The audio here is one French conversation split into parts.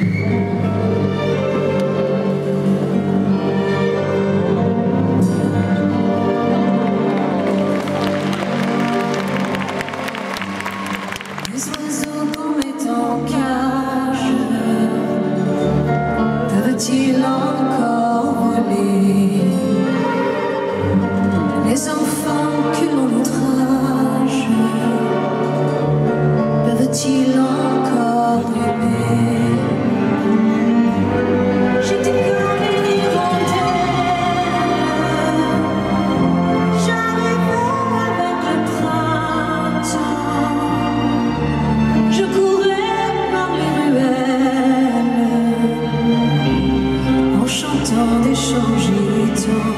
Les oiseaux qu'on met en cage peuvent-ils encore voler? Les enfants que l'on outrage peuvent-ils encore aimer? J'étais comme une hirondelle, j'arrivais avec le printemps, je courais par les ruelles en chantant des chants gitans.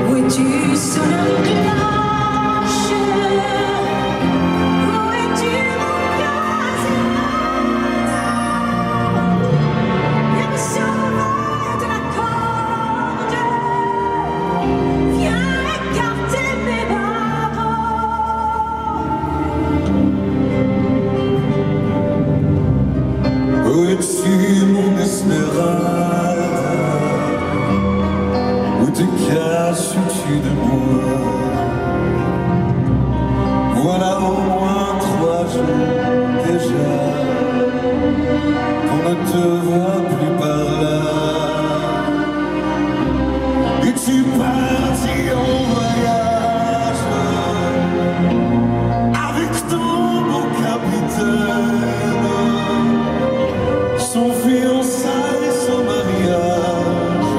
Où es-tu, soleil de lâche? Où es-tu, mon casino? Viens me sauver de la corde, viens écarter mes barreaux. Où es-tu, mon Esmeralda? Où te caches-tu de moi? Voilà au moins 3 jours déjà qu'on ne te voit plus par là. Es-tu parti en voyage avec ton beau capitaine, son fiançailles, son mariage,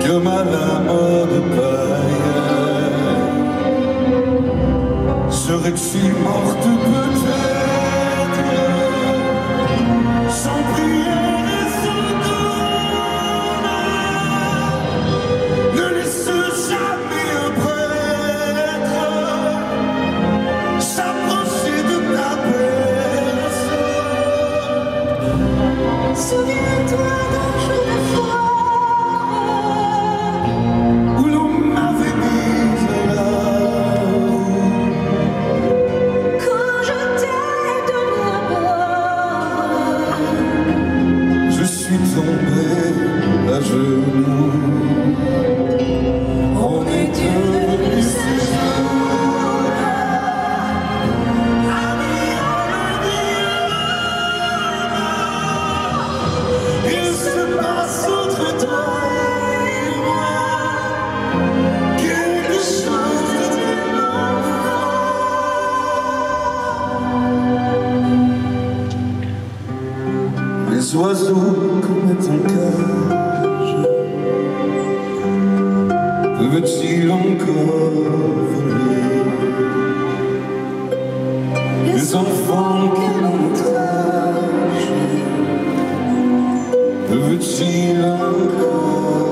comme à la mode païenne? Serais-tu morte peut-être, sans prière et sans donne? Ne laisse jamais un prêtre s'approcher de ta personne. Souviens-toi d'un jour de foire Où l'on m'avait mise là, quand je t'ai donné à boire. je suis tombé à genoux. On est Dieu de ce jour. Amis, il se passe entre toi et moi quelque chose de tellement fort. Les oiseaux qu'on met en cage peuvent-ils encore voler? Les enfants que l'on outrage peuvent-ils encore